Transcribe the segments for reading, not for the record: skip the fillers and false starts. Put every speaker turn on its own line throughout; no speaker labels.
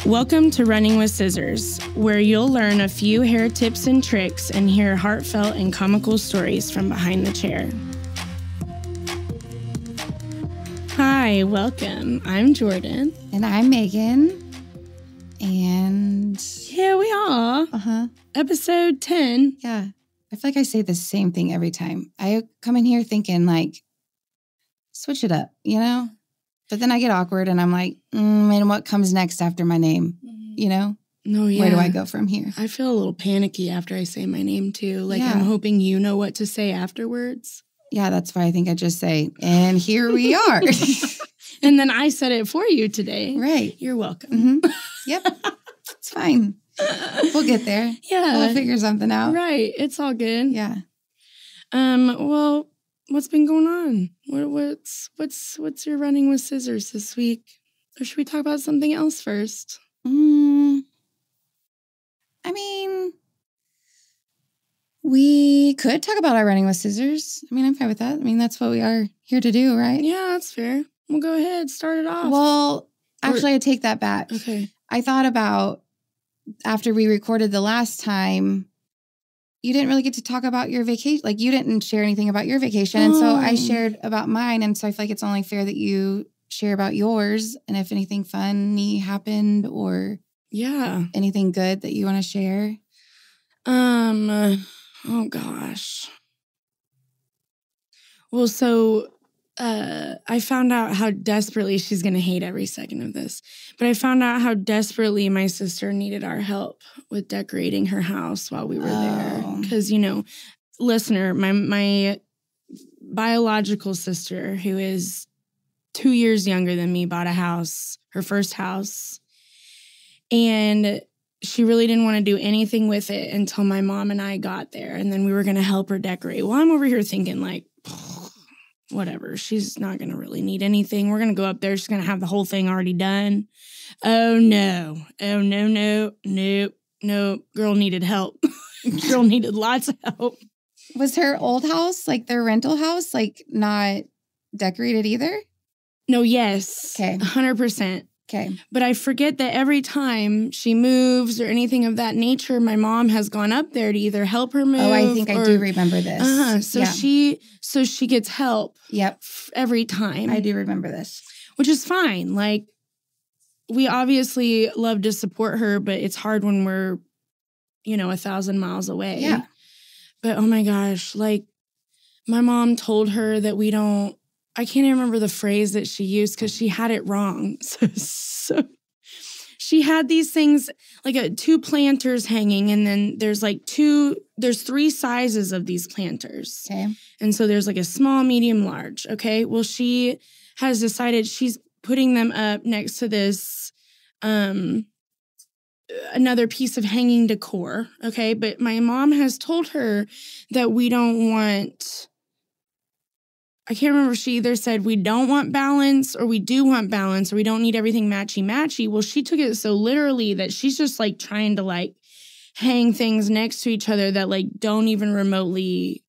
Welcome to Running with Scissors, where you'll learn a few hair tips and tricks and hear heartfelt and comical stories from behind the chair. Hi, welcome. I'm Jordan.
And I'm Megan. And
here we are. Episode 10.
Yeah. I feel like I say the same thing every time. I come in here thinking like, switch it up, you know? But then I get awkward and I'm like, and what comes next after my name, you know?
No, yeah.
Where do I go from here?
I feel a little panicky after I say my name too. Like I'm hoping you know what to say afterwards.
Yeah, that's why I think I just say, and here we are.
And then I said it for you today.
Right.
You're welcome.
Mm-hmm. Yep. It's fine. We'll get there.
Yeah.
We'll figure something out.
Right. It's all good.
Yeah.
Well, what's been going on? What's your running with scissors this week? Or should we talk about something else first?
I mean, we could talk about our running with scissors. I mean, I'm fine with that. I mean, that's what we are here to do, right?
Yeah, that's fair. Well, go ahead. Start it off.
Well, actually, I take that back.
Okay.
I thought about after we recorded the last time, you didn't really get to talk about your vacation. Like, you didn't share anything about your vacation. And so I shared about mine. And so I feel like it's only fair that you share about yours. And if anything funny happened or anything good that you want to share.
Oh, gosh. Well, so I found out how desperately she's going to hate every second of this. But I found out how desperately my sister needed our help with decorating her house while we were there. Because, you know, listener, my biological sister, who is 2 years younger than me, bought a house, her first house. And she really didn't want to do anything with it until my mom and I got there. And then we were going to help her decorate. Well, I'm over here thinking like, whatever. She's not going to really need anything. We're going to go up there. She's going to have the whole thing already done. Oh, no. Oh, no. Girl needed help. Girl needed lots of help.
Was her old house, like their rental house, like not decorated either?
No, yes.
Okay.
100%.
Okay.
But I forget that every time she moves or anything of that nature, my mom has gone up there to either help her move.
Oh, I think I do remember this.
So she gets help.
Yep.
Every time.
I do remember this.
Which is fine. Like, we obviously love to support her, but it's hard when we're, 1,000 miles away.
Yeah.
But oh my gosh, like, my mom told her that I can't even remember the phrase that she used because she had it wrong. So she had these things, like 2 planters hanging, and then there's there's 3 sizes of these planters.
Okay.
And so there's like a small, medium, large. Okay. Well, she has decided she's putting them up next to this, another piece of hanging decor. Okay. But my mom has told her that we don't want, I can't remember if she either said we don't want balance or we do want balance or we don't need everything matchy-matchy. Well, she took it so literally that she's just like trying to like hang things next to each other that like don't even remotely,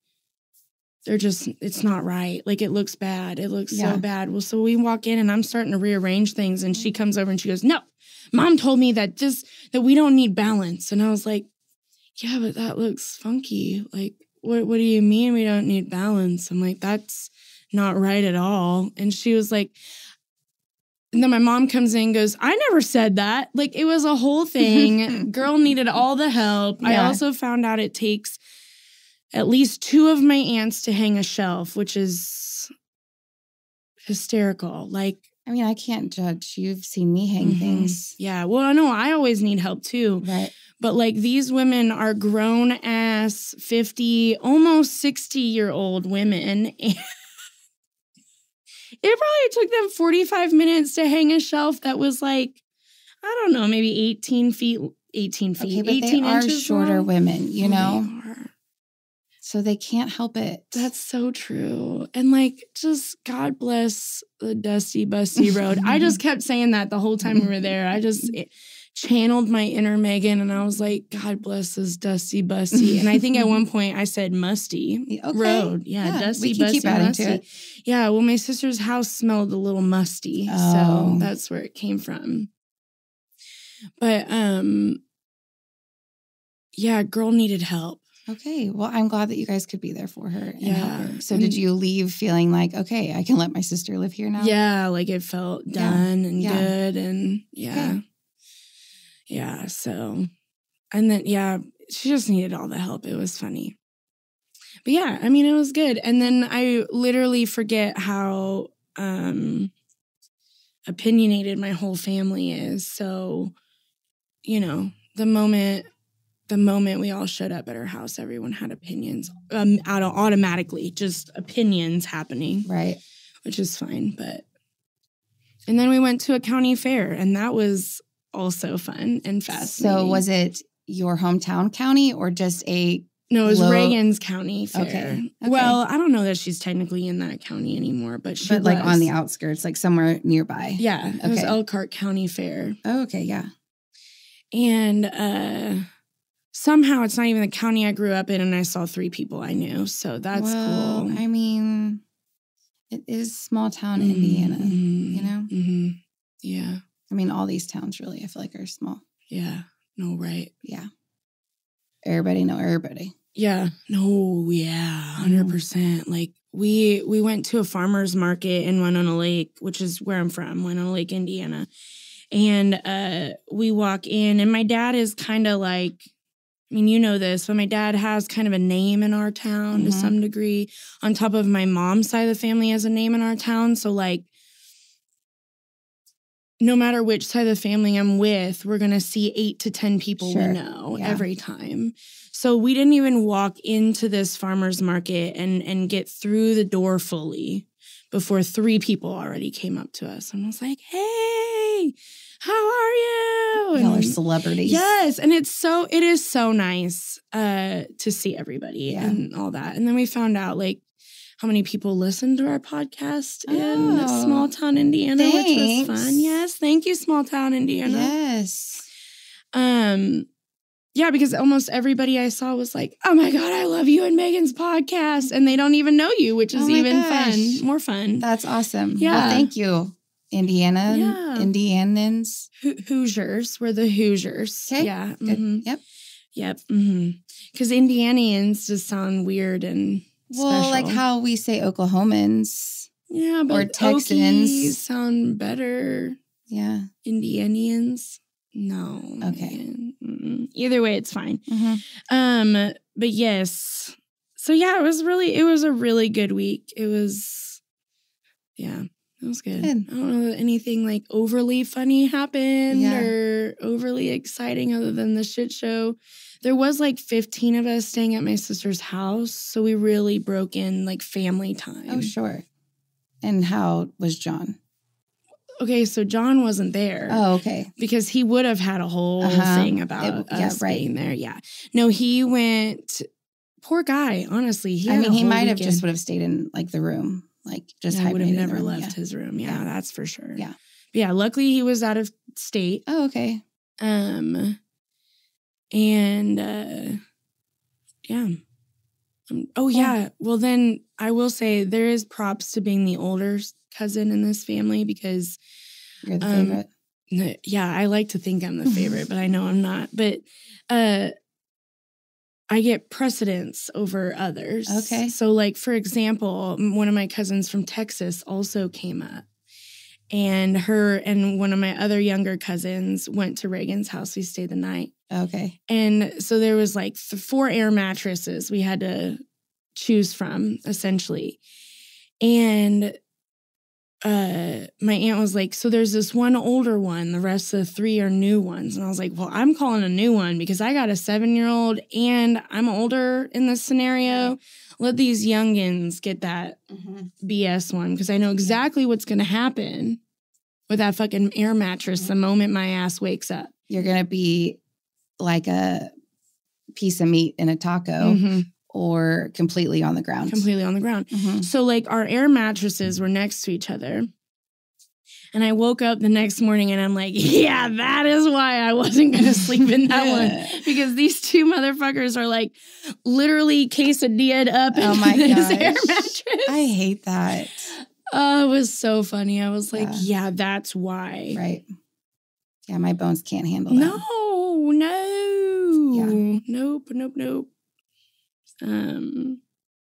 it's not right. Like it looks bad. It looks so bad. Well, so we walk in and I'm starting to rearrange things and she comes over and she goes, no, Mom told me that we don't need balance. And I was like, yeah, but that looks funky. Like, what do you mean we don't need balance? I'm like, that's not right at all. And she was like, and then my mom comes in and goes, I never said that. Like, it was a whole thing. Girl needed all the help. Yeah. I also found out it takes at least 2 of my aunts to hang a shelf, which is hysterical. Like,
I mean, I can't judge. You've seen me hang things.
Yeah. Well, I know I always need help too.
Right.
But like these women are grown ass 50, almost 60-year-old women. And it probably took them 45 minutes to hang a shelf that was like, I don't know, maybe 18 feet,
Okay, but
18
they are
inches
shorter
long.
women, you know?
They are.
So they can't help it.
That's so true. And like, just God bless the dusty, busty road. I just kept saying that the whole time we were there. channeled my inner Megan, and I was like, God bless this dusty busty. And I think at one point I said musty road. Yeah, dusty,
we can
busty,
keep adding
musty.
to it.
Yeah, well, my sister's house smelled a little musty, so
Oh.
that's where it came from. But yeah, girl needed help.
Okay. Well, I'm glad that you guys could be there for her and
Yeah.
help her. So did you leave feeling like, okay, I can let my sister live here now?
Yeah, like it felt done and good, and
Okay.
Yeah, so, and then, yeah, she just needed all the help. It was funny. But yeah, I mean, it was good. And then I literally forget how opinionated my whole family is. So, you know, the moment we all showed up at her house, everyone had opinions automatically, just opinions happening.
Right.
Which is fine. And then we went to a county fair, and that was also fun and fascinating.
So was it your hometown county or just a...
No, it was Reagan's county fair.
Okay.
Well, I don't know that she's technically in that county anymore, but she was.
like on the outskirts, like somewhere nearby.
Yeah, it was Elkhart County Fair.
Oh, okay, yeah.
And somehow it's not even the county I grew up in, and I saw 3 people I knew, so that's cool.
I mean, it is small town Indiana, you know?
Mm-hmm. Yeah.
I mean, all these towns really, I feel like, are small.
Yeah. No, right.
Yeah. Everybody know everybody.
Yeah. No, yeah. 100%. Like, we went to a farmer's market in Winona Lake, which is where I'm from, Winona Lake, Indiana. And we walk in, and my dad is kind of like, I mean, you know this, but my dad has kind of a name in our town to some degree. On top of my mom's side of the family has a name in our town. So, like, no matter which side of the family I'm with, we're going to see 8 to 10 people we know every time. So we didn't even walk into this farmer's market and get through the door fully before 3 people already came up to us. And I was like, hey, how are you?
Y'all are celebrities.
Yes. And it is so nice to see everybody and all that. And then we found out, like, how many people listen to our podcast in small town Indiana, which was fun. Yes. Thank you, small town Indiana.
Yes.
Yeah, because almost everybody I saw was like, oh my God, I love you and Megan's podcast. And they don't even know you, which is even fun. More fun.
That's awesome.
Yeah.
Well, thank you, Indiana. Yeah. Indianans.
Hoosiers. We're the Hoosiers.
Okay.
Yeah.
Good.
Mm-hmm.
Yep.
Yep. Because Indianians just sound weird and special.
Like how we say Oklahomans.
Yeah, but
or Texans
Okies sound better.
Yeah.
Indianians. No.
Okay.
Either way, it's fine. But yes. So yeah, it was a really good week. It was good. I don't know that anything like overly funny happened or overly exciting other than the shit show. There was like 15 of us staying at my sister's house, so we really broke in like family time.
Oh, sure. And how was John?
Okay, so John wasn't there.
Oh, okay.
Because he would have had a whole thing about us being there. Yeah. No, he went, poor guy, honestly. He
might have just would have stayed in like the room. Like just
would have never left his room. Yeah, that's for sure.
Yeah.
But yeah, luckily he was out of state.
Oh, okay.
Well, then I will say there is props to being the older cousin in this family because
you're the favorite.
Yeah, I like to think I'm the favorite, but I know I'm not. But I get precedence over others.
Okay.
So, like, for example, one of my cousins from Texas also came up. And her and one of my other younger cousins went to Reagan's house. We stayed the night.
Okay.
And so there was like 4 air mattresses we had to choose from, essentially. And my aunt was like, so there's this one older one. The rest of the 3 are new ones. And I was like, well, I'm calling a new one because I got a 7-year-old and I'm older in this scenario. Right. Let these youngins get that BS one because I know exactly what's going to happen with that fucking air mattress the moment my ass wakes up.
You're going to be like a piece of meat in a taco or completely on the ground.
Completely on the ground. So, like, our air mattresses were next to each other. And I woke up the next morning and I'm like, yeah, that is why I wasn't going to sleep in that one. Because these two motherfuckers are like literally quesadilla'd up in this air mattress.
I hate that.
Oh, it was so funny. I was like, yeah, that's why.
Right. Yeah, my bones can't handle that.
No. Yeah. Nope.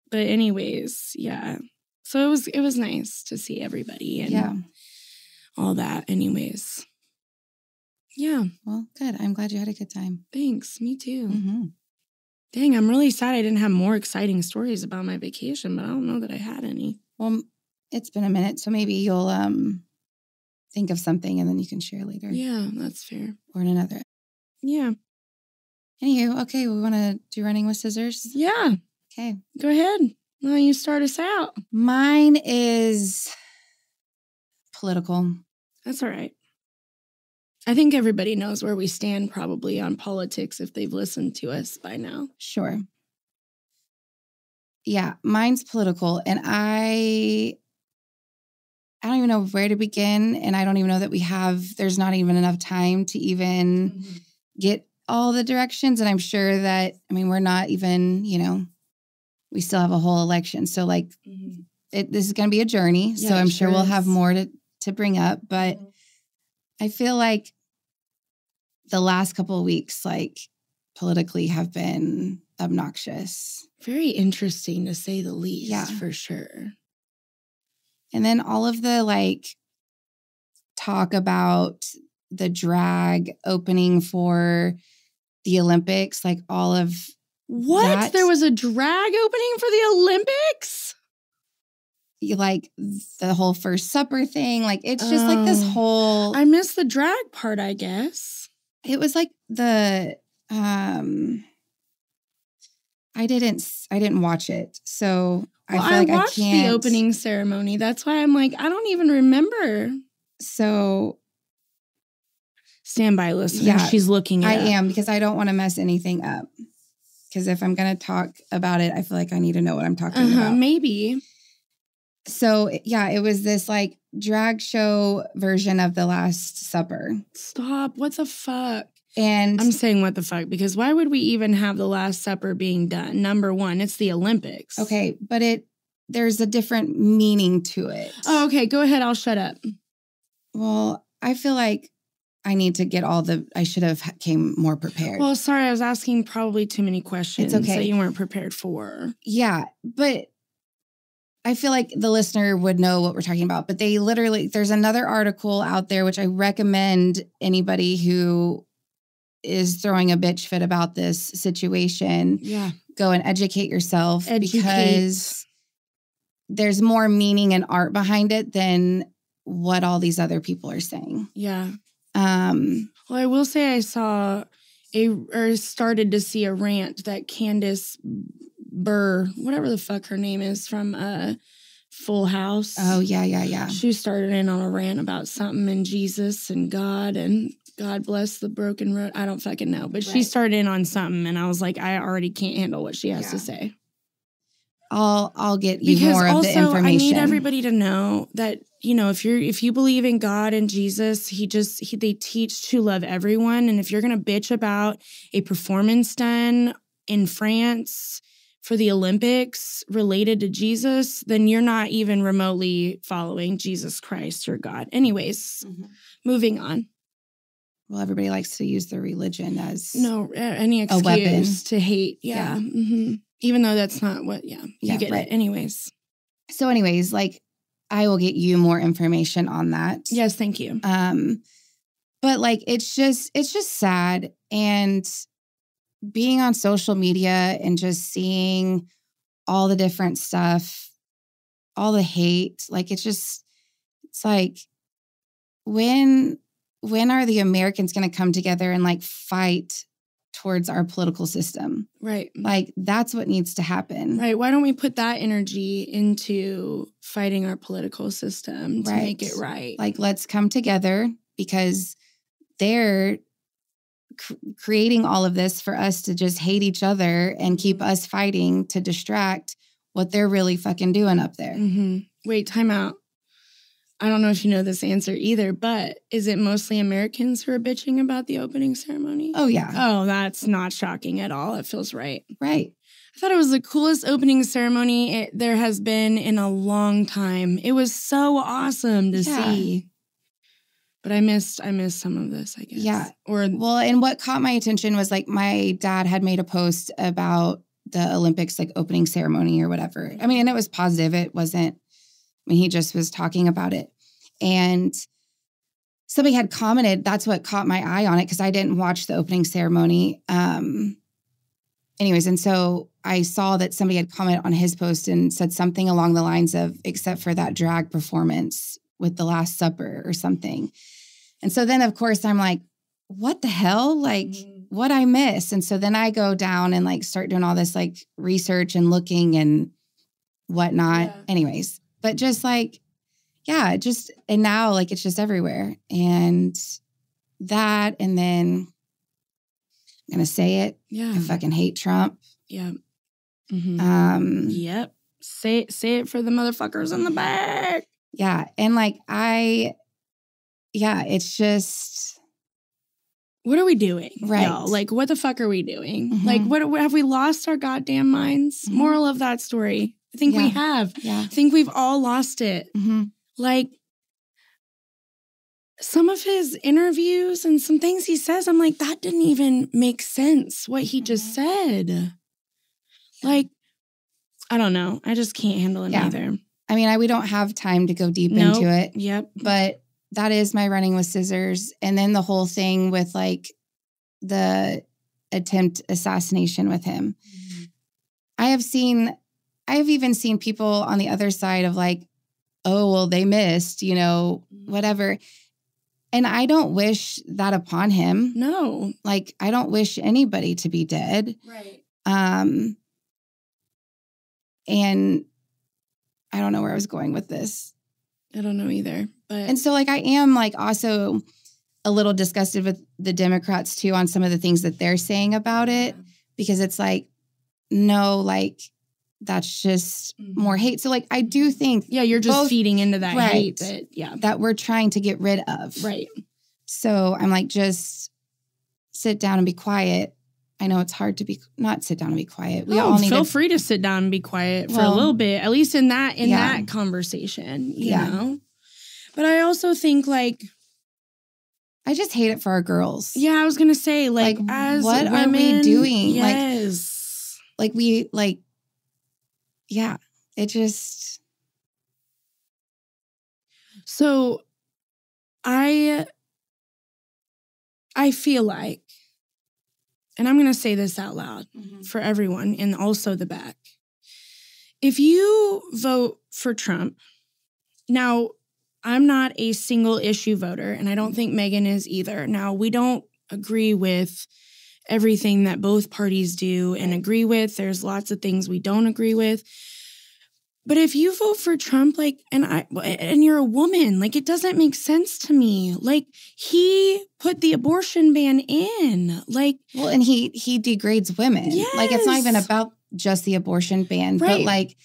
But anyways, yeah. So it was nice to see everybody and all that. Anyways. Yeah.
Well, good. I'm glad you had a good time.
Thanks. Me too.
Mm-hmm.
Dang, I'm really sad I didn't have more exciting stories about my vacation, but I don't know that I had any.
Well, it's been a minute, so maybe you'll think of something and then you can share later.
Yeah, that's fair.
Or in another.
Yeah.
Anywho, okay, we want to do running with scissors?
Yeah.
Okay.
Go ahead. Why don't you start us out?
Mine is political.
That's all right. I think everybody knows where we stand probably on politics if they've listened to us by now.
Sure. Yeah, mine's political, and I don't even know where to begin, and I don't even know that there's not even enough time to even get all the directions, and I'm sure that, we're not even, we still have a whole election, so this is going to be a journey, so I'm sure we'll have more to bring up, but I feel like the last couple of weeks, politically have been obnoxious.
Very interesting to say the least, for sure.
And then all of the talk about the drag opening for the Olympics, all of
what?
That,
there was a drag opening for the Olympics?
The whole First Supper thing. It's just this whole...
I missed the drag part, I guess.
It was the... I didn't watch it, so I feel like I
watched
can't.
The opening ceremony. That's why I'm I don't even remember.
So
stand by, listener. Yeah, she's looking at it.
I am, because I don't want to mess anything up. Because if I'm going to talk about it, I feel like I need to know what I'm talking about.
Maybe.
So, yeah, it was this drag show version of The Last Supper.
Stop. What the fuck?
And
I'm saying what the fuck, because why would we even have The Last Supper being done? Number one, it's the Olympics.
Okay, but there's a different meaning to it.
Oh, okay. Go ahead. I'll shut up.
Well, I feel like I need to get I should have came more prepared.
Well, sorry, I was asking probably too many questions that you weren't prepared for.
Yeah, but I feel like the listener would know what we're talking about. But there's another article out there, which I recommend anybody who is throwing a bitch fit about this situation.
Yeah.
Go and educate yourself. Because there's more meaning and art behind it than what all these other people are saying.
Yeah. Well, I will say I saw started to see a rant that Candace Burr, whatever the fuck her name is, from Full House.
Oh, yeah.
She started in on a rant about something and Jesus and God and God bless the broken road. I don't fucking know. But she started in on something and I was like, I already can't handle what she has to say.
I'll get you more of the information.
I need everybody to know that, if you believe in God and Jesus, they teach to love everyone. And if you're going to bitch about a performance done in France for the Olympics related to Jesus, then you're not even remotely following Jesus Christ or God. Anyways, moving on.
Well, everybody likes to use their religion as
any excuse
a weapon
to hate. Yeah. Mm-hmm. Even though that's not what, you get it. Anyways.
So anyways, I will get you more information on that.
Yes, thank you.
But it's just sad. And being on social media and just seeing all the different stuff, all the hate, when are the Americans going to come together and fight towards our political system?
Right.
That's what needs to happen.
Right. Why don't we put that energy into fighting our political system to make it right?
Let's come together, because they're creating all of this for us to just hate each other and keep us fighting to distract what they're really fucking doing up there.
Mm-hmm. Wait, time out. I don't know if you know this answer either, but is it mostly Americans who are bitching about the opening ceremony?
Oh, yeah.
Oh, that's not shocking at all. It feels right.
Right.
I thought it was the coolest opening ceremony there has been in a long time. It was so awesome to see. But I missed some of this, I guess.
Yeah.
Well,
and what caught my attention was like my dad had made a post about the Olympics, like opening ceremony or whatever. I mean, and it was positive. It wasn't, he just was talking about it. And somebody had commented, that's what caught my eye on it because I didn't watch the opening ceremony. Anyways, and so I saw that somebody had commented on his post and said something along the lines of, except for that drag performance with the Last Supper or something. And so then, of course, I'm like, what the hell? Like, what I miss? And so then I go down and like start doing all this like research and looking and whatnot. Yeah. Anyways, but just like, yeah, and now like it's just everywhere. And that, and then I'm going to say it.
Yeah.
I fucking hate Trump.
Yeah. Mm-hmm. Yep. Say it for the motherfuckers in the back.
Yeah. And like, it's just.
What are we doing?
Right.
Y'all? Like, what the fuck are we doing? Mm-hmm. Like, what have we lost our goddamn minds? Mm-hmm. Moral of that story. I think we have.
Yeah.
I think we've all lost it.
Mm-hmm.
Like, some of his interviews and some things he says, I'm like, that didn't even make sense, what he just said. Like, I don't know. I just can't handle it either.
I mean, we don't have time to go deep into it.
Yep.
But that is my running with scissors. And then the whole thing with, like, the attempt assassination with him. Mm-hmm. I have even seen people on the other side of, like, oh, well, they missed, whatever. And I don't wish that upon him.
No.
Like, I don't wish anybody to be dead.
Right.
And I don't know where I was going with this.
I don't know either.
And so, like, I am, like, also a little disgusted with the Democrats, too, on some of the things that they're saying about it. Because it's like, no, like, that's just more hate. So, like, I do think...
Yeah, you're just feeding into that hate
that we're trying to get rid of.
Right.
So, I'm like, just sit down and be quiet. I know it's hard to not sit down and be quiet. We all
feel free to sit down and be quiet for a little bit, at least in that conversation, you know? But I also think, like...
I just hate it for our girls.
Yeah, I was going to say, like as
what
women,
are we doing?
Yes.
Yeah, it just...
So, I feel like, and I'm going to say this out loud for everyone and also the back. If you vote for Trump, now, I'm not a single issue voter, and I don't think Megan is either. Now, we don't agree with everything that both parties do and agree with. There's lots of things we don't agree with. But if you vote for Trump, like, and you're a woman, like, it doesn't make sense to me. Like, he put the abortion ban in, like,
well, and he degrades women.
Yes.
Like, it's not even about just the abortion ban, but like,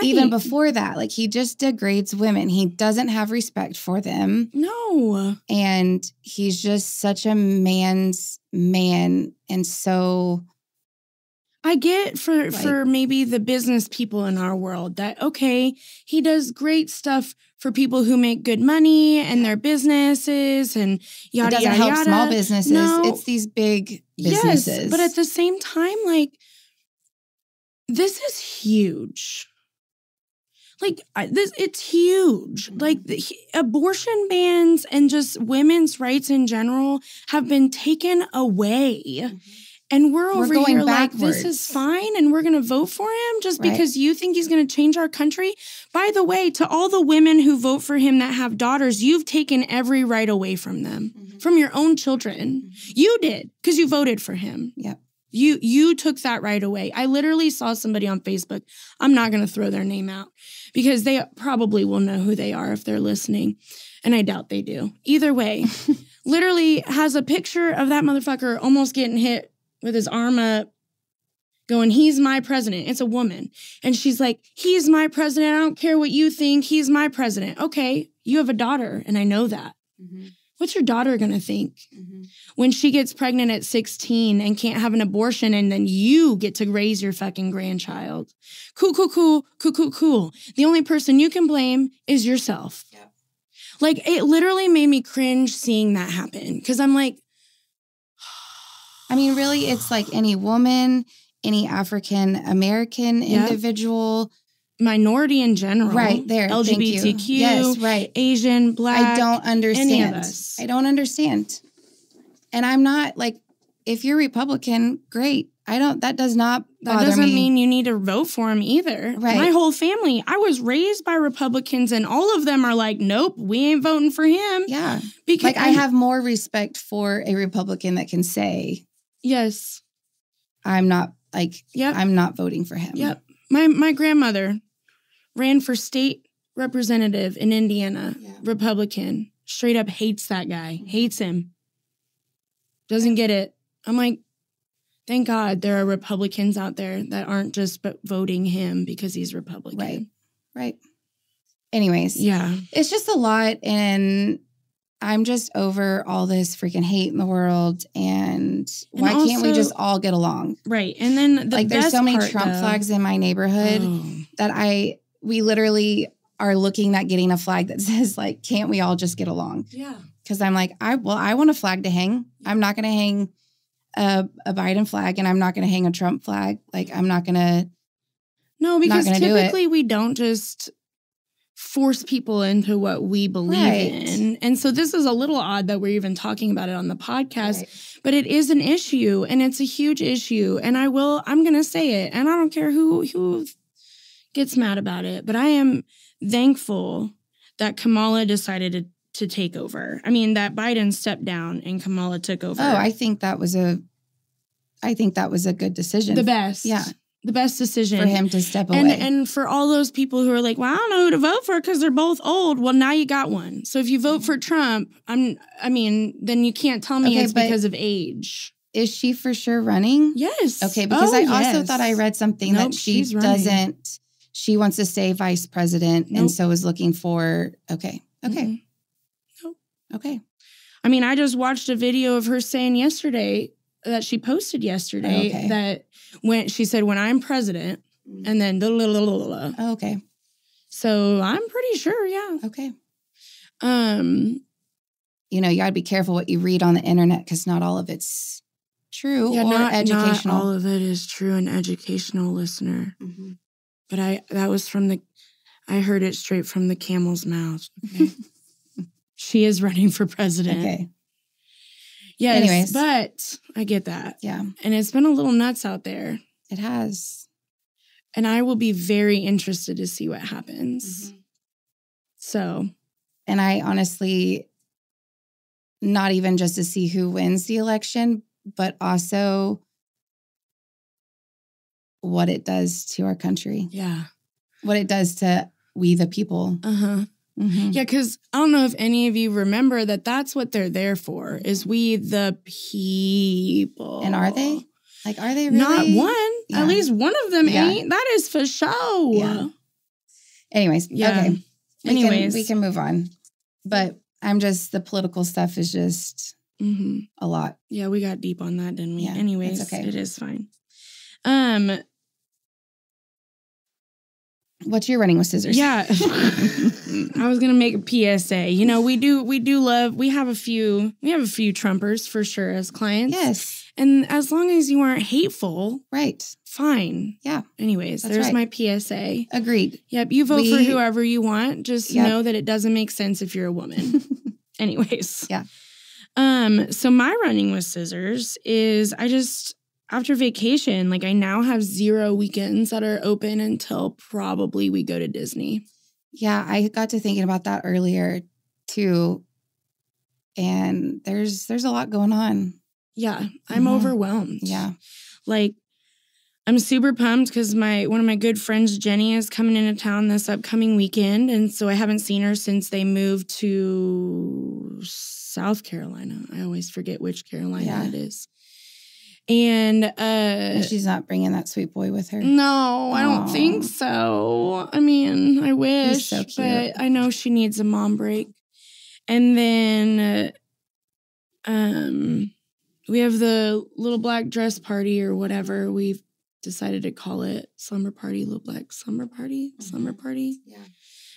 even before that, like, he just degrades women. He doesn't have respect for them.
No,
and he's just such a man's man, and so.
I get for maybe the business people in our world that, okay, he does great stuff for people who make good money and their businesses and yada,
yada, yada. It doesn't help small businesses. No. It's these big businesses.
Yes, but at the same time, like, this is huge. Like, it's huge. Like, abortion bans and just women's rights in general have been taken away. And we're over here backwards. Like, this is fine, and we're going to vote for him just because you think he's going to change our country? By the way, to all the women who vote for him that have daughters, you've taken every right away from them, from your own children. You did, because you voted for him.
Yep.
You took that right away. I literally saw somebody on Facebook. I'm not going to throw their name out because they probably will know who they are if they're listening. And I doubt they do. Either way, literally has a picture of that motherfucker almost getting hit with his arm up. going, he's my president. It's a woman. And she's like, he's my president. I don't care what you think. He's my president. Okay, you have a daughter, and I know that.
Mm-hmm.
What's your daughter going to think
Mm-hmm.
when she gets pregnant at 16 and can't have an abortion and then you get to raise your fucking grandchild? Cool. The only person you can blame is yourself.
Yeah.
Like, it literally made me cringe seeing that happen because I'm like,
I mean, really, it's like any woman, any African American individual.
Minority in general.
Right there.
LGBTQ.
Thank you. Yes, right.
Asian, Black.
I don't understand.
Any of us.
I don't understand. And I'm not like, if you're Republican, great. That does not bother me.
That doesn't mean you need to vote for him either.
Right.
My whole family, I was raised by Republicans and all of them are like, nope, we ain't voting for him.
Yeah.
Because
like I have more respect for a Republican that can say,
yes,
I'm not voting for him.
Yep. My grandmother ran for state representative in Indiana, Republican, straight up hates that guy, hates him, doesn't get it. I'm like, thank God there are Republicans out there that aren't just voting him because he's Republican.
Right. Anyways.
Yeah.
It's just a lot, and I'm just over all this freaking hate in the world, and why can't we just all get along?
Right. And then
there's so many Trump flags in my neighborhood that we literally are looking at getting a flag that says, like, can't we all just get along?
Yeah.
Because I'm like, I want a flag to hang. I'm not going to hang a Biden flag, and I'm not going to hang a Trump flag. Like, I'm not going to.
No, because typically we don't just force people into what we believe in. And so this is a little odd that we're even talking about it on the podcast, but it is an issue, and it's a huge issue. And I'm going to say it, and I don't care who gets mad about it, but I am thankful that Kamala decided to take over. I mean, that Biden stepped down and Kamala took over.
Oh, I think that was a good decision.
The best.
Yeah.
The best decision.
For him to step away.
And for all those people who are like, well, I don't know who to vote for because they're both old. Well, now you got one. So if you vote for Trump, then you can't tell me it's because of age.
Is she for sure running?
Yes.
Okay, because I also thought I read something that she doesn't. She wants to stay vice president and so is looking for, okay.
Mm-hmm.
Nope. Okay.
I mean, I just watched a video of her saying yesterday that she posted yesterday that when she said, when I'm president, and then
okay.
So I'm pretty sure, yeah.
Okay. You gotta be careful what you read on the internet because not all of it's true or educational.
Not all of it is true and educational, listener.
Mm-hmm.
But I heard it straight from the camel's mouth. Okay? She is running for president.
Okay.
Yes,
anyways.
But I get that.
Yeah.
And it's been a little nuts out there.
It has.
And I will be very interested to see what happens. Mm-hmm. So.
And I honestly, not even just to see who wins the election, but also what it does to our country.
Yeah.
What it does to we the people.
Uh-huh. Mm-hmm. Yeah, because I don't know if any of you remember that's what they're there for, is we the people.
And are they? Like, are they really?
Not one.
Yeah.
At least one of them ain't. That is for sure.
Yeah. Anyways. Yeah. Okay. We can move on. But the political stuff is just a lot.
Yeah, we got deep on that, didn't we?
Yeah,
anyways,
it's okay.
It is fine.
What's your running with scissors?
Yeah. I was going to make a PSA. We have a few Trumpers for sure as clients.
Yes.
And as long as you aren't hateful.
Right.
Fine.
Yeah.
Anyways, there's my PSA.
Agreed.
Yep. You vote for whoever you want. Just know that it doesn't make sense if you're a woman. Anyways.
Yeah.
So my running with scissors is after vacation, I now have 0 weekends that are open until probably we go to Disney.
Yeah, I got to thinking about that earlier too. And there's a lot going on.
Yeah, I'm overwhelmed.
Yeah.
I'm super pumped because one of my good friends, Jenny, is coming into town this upcoming weekend. And so I haven't seen her since they moved to South Carolina. I always forget which Carolina it is. And
she's not bringing that sweet boy with her.
No, I don't think so. I mean, I wish,
He's so cute.
but I know she needs a mom break. And then we have the little black dress party or whatever we've decided to call it. Slumber party, little black slumber party, slumber party.
Yeah.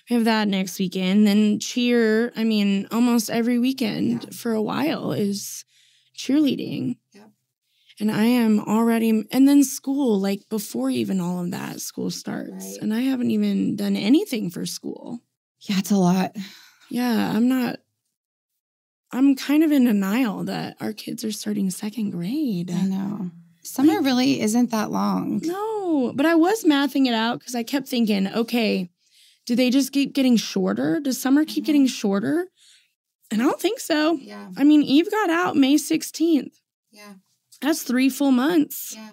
We have that next weekend. Then cheer, I mean, almost every weekend for a while is cheerleading.
Yeah.
And I am already, and then school, like before even all of that, school starts.
Right.
And I haven't even done anything for school.
Yeah, it's a lot.
Yeah, I'm kind of in denial that our kids are starting second grade.
I know. Summer really isn't that long.
No, but I was mathing it out because I kept thinking, okay, do they just keep getting shorter? Does summer keep getting shorter? And I don't think so.
Yeah.
I mean, Eve got out May 16th.
Yeah.
That's 3 full months.
Yeah.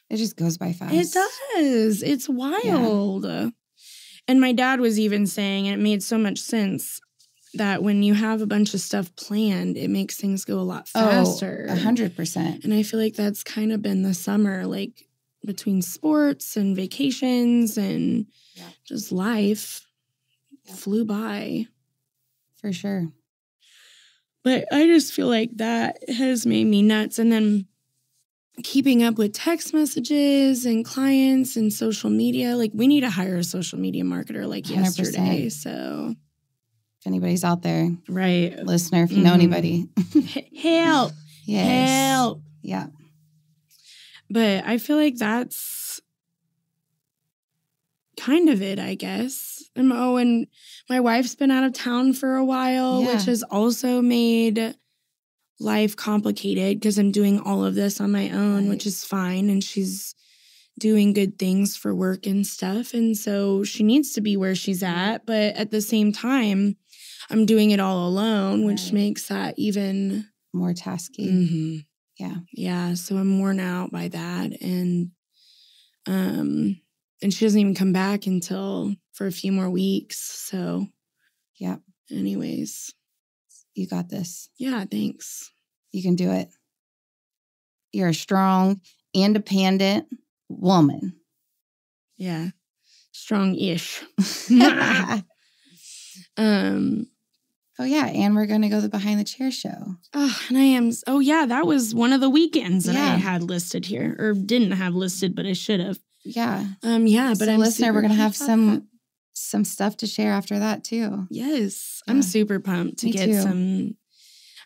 It just goes by fast.
It does. It's wild. Yeah. And my dad was even saying, and it made so much sense, that when you have a bunch of stuff planned, it makes things go a lot faster.
100%.
And I feel like that's kind of been the summer, like between sports and vacations and just life flew by.
For sure.
But I just feel like that has made me nuts. And then keeping up with text messages and clients and social media. Like, we need to hire a social media marketer like 100%. Yesterday. So
if anybody's out there,
right,
listener, if you know anybody,
help. Yes. Help.
Yeah.
But I feel like that's kind of it, I guess. And my wife's been out of town for a while, which has also made life complicated because I'm doing all of this on my own, which is fine. And she's doing good things for work and stuff. And so she needs to be where she's at. But at the same time, I'm doing it all alone, which makes that even
more tasky.
Mm-hmm.
Yeah.
Yeah. So I'm worn out by that. And she doesn't even come back until for a few more weeks. So
yeah.
Anyways.
You got this.
Yeah, thanks.
You can do it. You're a strong, independent woman.
Yeah. Strong-ish.
Oh, yeah. And we're going to go to the Behind the Chair show.
Oh, and I am. Oh, yeah. That was one of the weekends that I had listed here, or didn't have listed, but I should have.
Yeah.
Yeah. But
so listener, we're going to have some stuff to share after that, too.
Yes. Yeah. I'm super pumped to
Me
get
too.
some.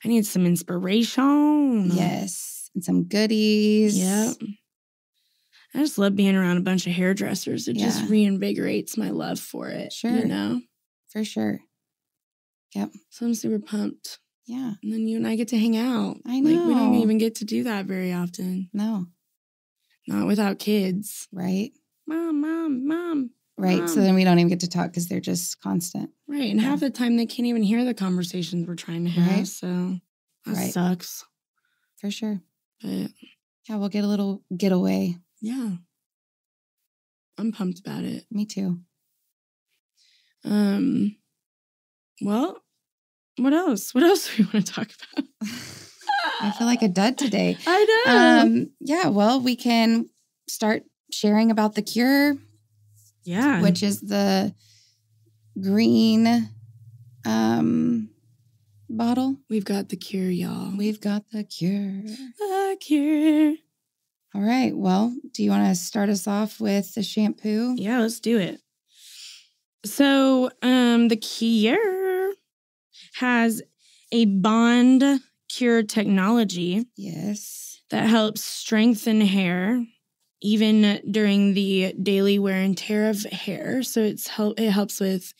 I need some inspiration.
Yes. And some goodies.
Yep. I just love being around a bunch of hairdressers. It just reinvigorates my love for it.
Sure.
You know?
For sure. Yep.
So I'm super pumped.
Yeah.
And then you and I get to hang out.
I know.
Like, we don't even get to do that very often.
No.
Not without kids.
Right.
Mom.
Right.
Mom.
So then we don't even get to talk because they're just constant.
Right. And half the time they can't even hear the conversations we're trying to have.
Right.
So that sucks.
For sure.
But
yeah, we'll get a little getaway.
Yeah. I'm pumped about it.
Me too.
Well, what else? What else do we want to talk about?
I feel like a dud today.
I know.
Yeah, well, we can start sharing about the Kure.
Yeah.
Which is the green bottle.
We've got the Kure, y'all.
We've got the Kure.
The Kure.
All right. Well, do you want to start us off with the shampoo?
Yeah, let's do it. So, the Kure has a bond cure technology.
Yes.
That helps strengthen hair even during the daily wear and tear of hair. So it helps with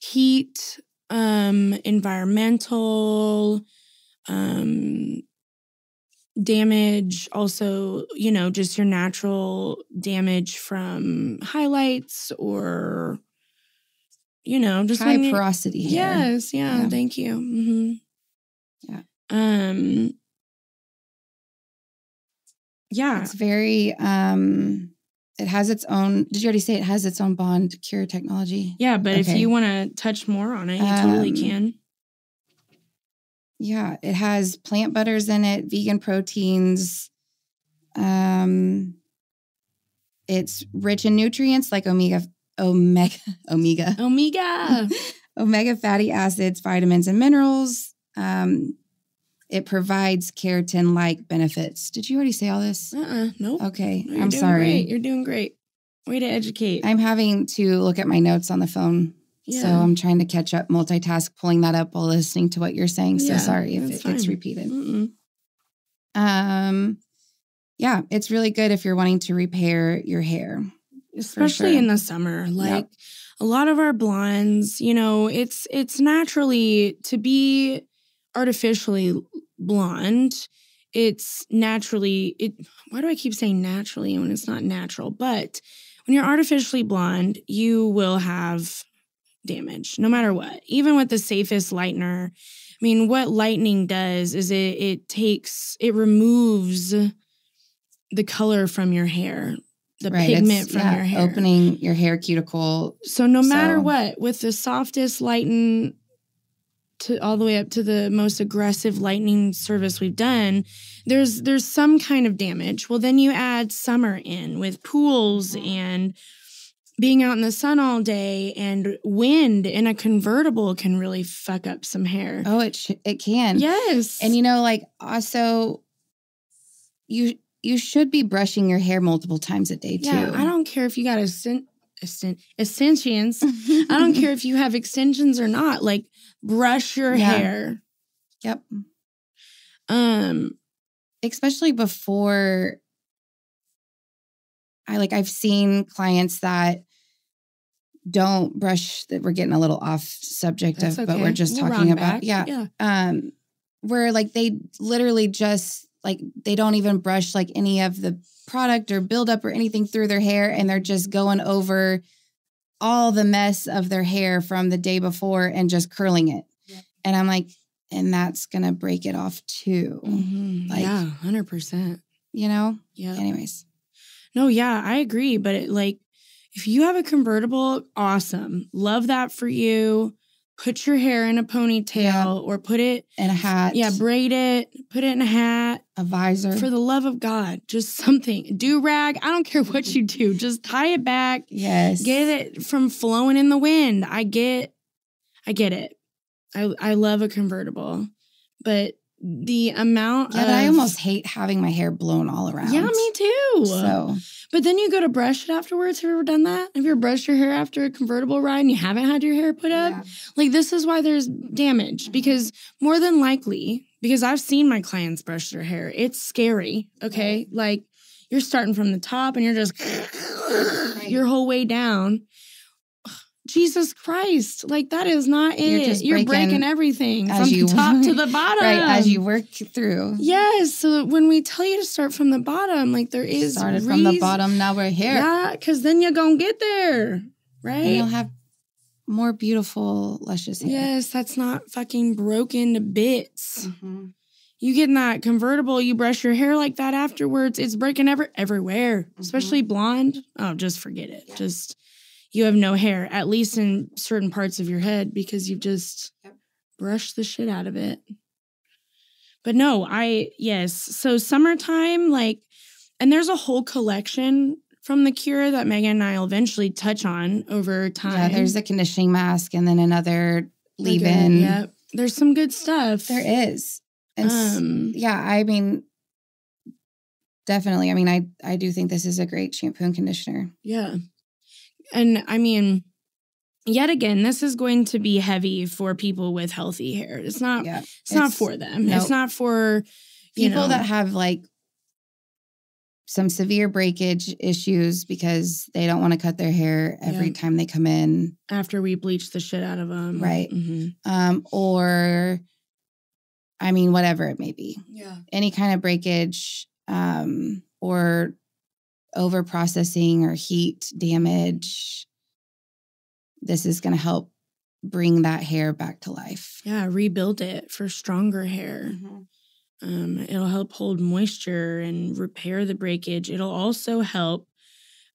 heat, environmental, damage, also, just your natural damage from highlights or, just
high porosity hair.
Yes, yeah. Thank you. Mm-hmm.
Yeah.
Yeah.
It's very, it has its own, did you already say it has its own bond cure technology?
Yeah, but if you want to touch more on it, you totally can.
Yeah, it has plant butters in it, vegan proteins, It's rich in nutrients like omega omega fatty acids, vitamins, and minerals. It provides keratin-like benefits. Did you already say all this?
Nope.
Okay,
No,
I'm sorry.
Great. You're doing great. Way to educate.
I'm having to look at my notes on the phone. Yeah. So I'm trying to catch up, multitask, pulling that up while listening to what you're saying. So sorry if it gets repeated. Yeah, it's really good if you're wanting to repair your hair.
Especially in the summer. Like a lot of our blondes, you know, it's naturally to be artificially blonde. It's naturally, why do I keep saying naturally when it's not natural? But when you're artificially blonde, you will have damage no matter what. Even with the safest lightener. I mean, what lightening does is it removes the color from your hair, the pigment from your hair.
Opening your hair cuticle.
So no matter what, with the softest lighten all the way up to the most aggressive lightening service we've done, there's some kind of damage. Well, then you add summer in with pools and being out in the sun all day, and wind in a convertible can really fuck up some hair.
Oh, it can.
Yes.
And you know, like also you should be brushing your hair multiple times a day too.
Yeah, I don't care if you got extensions. I don't care if you have extensions or not. Like, brush your hair.
Yep. Especially before I've seen clients that don't brush, that we're getting a little off subject of, but we're just talking about where like they literally just like they don't even brush like any of the product or buildup or anything through their hair, and they're just going over all the mess of their hair from the day before and just curling it. Yep. And I'm like, and that's gonna break it off too.
Mm-hmm.
Like,
100%.
You know?
Yeah.
Anyways.
No, yeah, I agree. But if you have a convertible, awesome. Love that for you. Put your hair in a ponytail or put it
in a hat.
Yeah, braid it, put it in a hat.
A visor.
For the love of God, just something. Do-rag, I don't care what you do. Just tie it back.
Yes.
Get it from flowing in the wind. I get it. I love a convertible. But the amount
but I almost hate having my hair blown all around.
Yeah, me too.
So,
but then you go to brush it afterwards. Have you ever done that? Have you ever brushed your hair after a convertible ride and you haven't had your hair put up? Like, this is why there's damage. Because more than likely, because I've seen my clients brush their hair, it's scary, okay? Like, you're starting from the top and you're just your whole way down. Jesus Christ. Like, that is not it. You're breaking everything from the top to the bottom.
Right, as you work through.
Yes. So when we tell you to start from the bottom, like, there is
started from the bottom, now we're here.
Yeah, because then you're going to get there, right?
And you'll have more beautiful, luscious hair.
Yes, that's not fucking broken to bits.
Mm-hmm.
You get in that convertible, you brush your hair like that afterwards, it's breaking everywhere, especially blonde. Oh, just forget it. Yeah. You have no hair, at least in certain parts of your head, because you've just brushed the shit out of it. But no, yes. So summertime, and there's a whole collection from the Kure that Megan and I will eventually touch on over time.
Yeah, there's a conditioning mask and then another leave-in.
Yeah, there's some good stuff.
There is. And I mean, definitely. I mean, I do think this is a great shampoo and conditioner.
Yeah. And I mean, yet again, this is going to be heavy for people with healthy hair. It's not. Yeah, it's not for them. Nope. It's not for
people that have some severe breakage issues because they don't want to cut their hair every time they come in
after we bleach the shit out of them,
right? Mm-hmm. Or, I mean, whatever it may be.
Yeah,
any kind of breakage, or over processing or heat damage, this is going to help bring that hair back to life.
Yeah, rebuild it for stronger hair. Mm-hmm. It'll help hold moisture and repair the breakage. It'll also help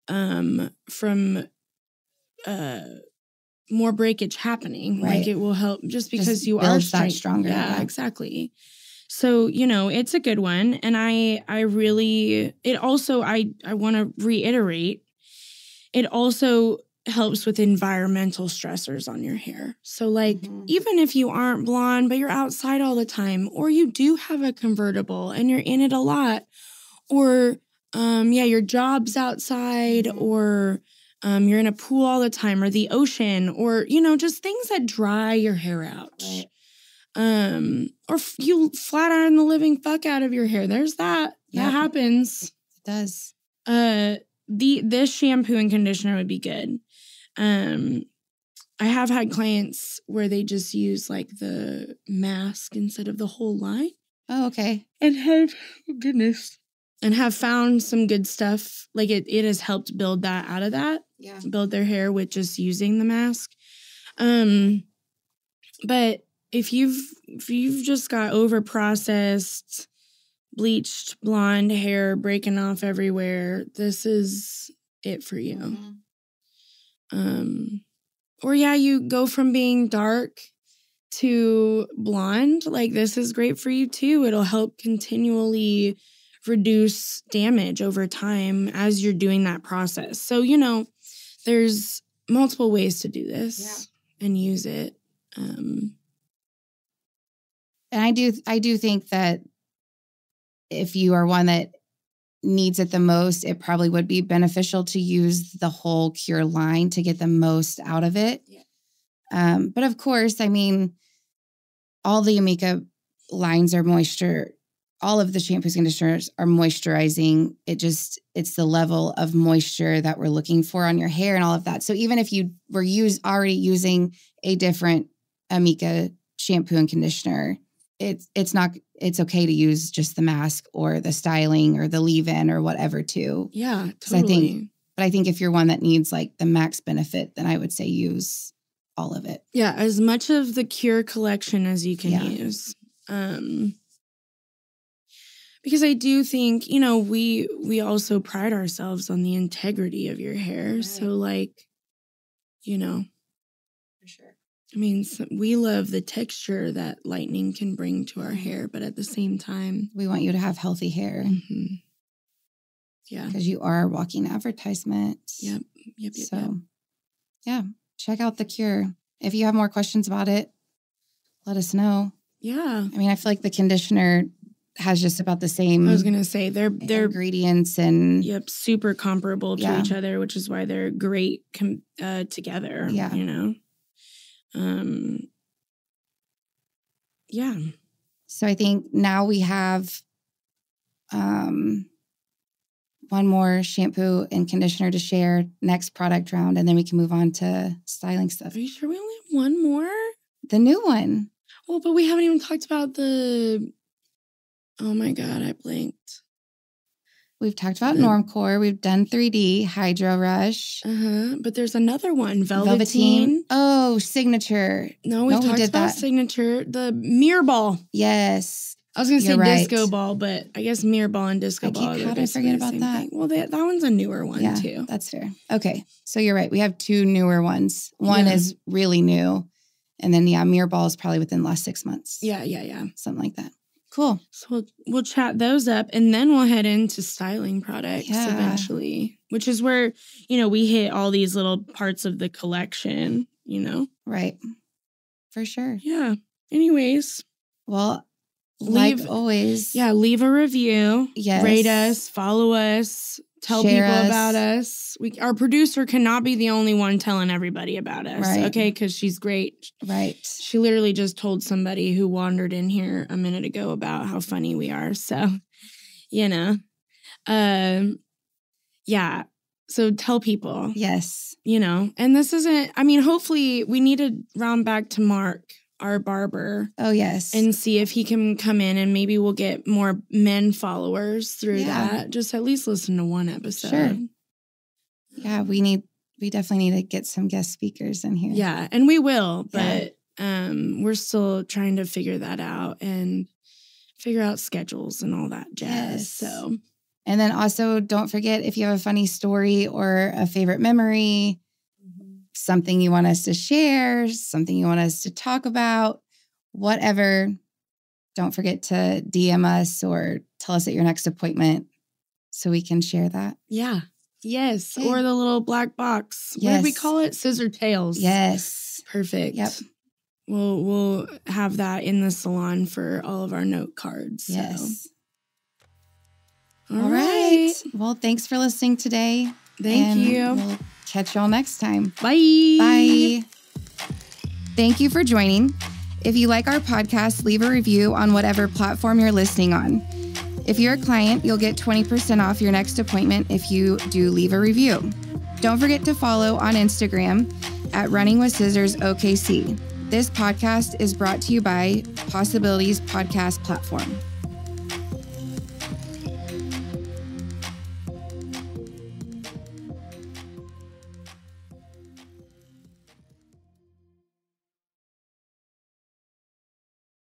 from more breakage happening. Right. Like, it will help just because you are
stronger.
Yeah, exactly. So, it's a good one. And I want to reiterate, it also helps with environmental stressors on your hair. So like, even if you aren't blonde, but you're outside all the time, or you do have a convertible and you're in it a lot, or, your job's outside, or you're in a pool all the time, or the ocean, or, just things that dry your hair out.
Right.
Or you flat iron the living fuck out of your hair. There's that.
Yep.
That happens.
It does.
This shampoo and conditioner would be good. I have had clients where they just use like the mask instead of the whole line.
Oh, okay.
And have found some good stuff. Like it has helped build that out of that.
Yeah.
Build their hair with just using the mask. But if you've just got over processed, bleached blonde hair breaking off everywhere, this is it for you. Or you go from being dark to blonde, like this is great for you too. It'll help continually reduce damage over time as you're doing that process. So, there's multiple ways to do this and use it.
And I do think that if you are one that needs it the most, it probably would be beneficial to use the whole Kure line to get the most out of it. Yeah. But of course, I mean, all the Amika lines are moisture. All of the shampoos, conditioners are moisturizing. It's the level of moisture that we're looking for on your hair and all of that. So even if you were already using a different Amika shampoo and conditioner, it's okay to use just the mask or the styling or the leave-in or whatever too.
Yeah, totally.
I think if you're one that needs like the max benefit, then I would say use all of it.
Yeah, as much of the Kure collection as you can use. Because I do think, we also pride ourselves on the integrity of your hair. Right. So like,
For sure.
I mean, we love the texture that lightning can bring to our hair, but at the same time,
we want you to have healthy hair.
Mm-hmm. Yeah.
Because you are a walking advertisement.
Yep.
So, check out the Kure. If you have more questions about it, let us know.
Yeah.
I mean, I feel like the conditioner has just about the same.
I was going to say they're
ingredients and
super comparable to each other, which is why they're great together.
Yeah.
Yeah.
So I think now we have one more shampoo and conditioner to share, next product round, and then we can move on to styling stuff.
Are you sure we only have one more?
The new one.
Well, but we haven't even talked about the... Oh my God, I blinked.
We've talked about Normcore. We've done 3D, Hydro Rush.
But there's another one, Velveteen.
Oh, Signature.
No, we talked about Signature. The Mirror Ball.
Yes.
I was going to say Disco Ball, but I guess Mirror Ball and Disco Ball.
How did I forget about that?
Thing. Well, that one's a newer one too.
That's fair. Okay. So you're right. We have two newer ones. One is really new. And then, Mirror Ball is probably within the last 6 months.
Yeah.
Something like that. Cool.
So we'll chat those up, and then we'll head into styling products eventually, which is where, we hit all these little parts of the collection,
Right. For sure.
Yeah. Anyways.
Well, like always.
Yeah, leave a review.
Yes.
Rate us, follow us, tell people about us. Our producer cannot be the only one telling everybody about us, okay? Because she's great.
Right.
She literally just told somebody who wandered in here a minute ago about how funny we are. So, So tell people.
Yes.
And this isn't, hopefully we need to round back to Mark, our barber.
Oh, yes.
And see if he can come in, and maybe we'll get more men followers through that. Just at least listen to one episode.
Sure. Yeah, we definitely need to get some guest speakers in here.
Yeah, and we will, but we're still trying to figure that out and figure out schedules and all that jazz.
Yes.
So,
and then also don't forget, if you have a funny story or a favorite memory, something you want us to share, something you want us to talk about, whatever, don't forget to DM us or tell us at your next appointment so we can share that.
Yeah. Yes.
Okay.
Or the little black box.
Yes.
What do we call it? Scissor tails.
Yes.
Perfect.
Yep.
We'll have that in the salon for all of our note cards.
Yes.
So.
All right. Well, thanks for listening today.
Thank you.
We'll catch y'all next time.
Bye.
Bye. Thank you for joining. If you like our podcast, leave a review on whatever platform you're listening on. If you're a client, you'll get 20% off your next appointment if you do leave a review. Don't forget to follow on Instagram at Running with Scissors OKC. This podcast is brought to you by Possibilities Podcast Platform.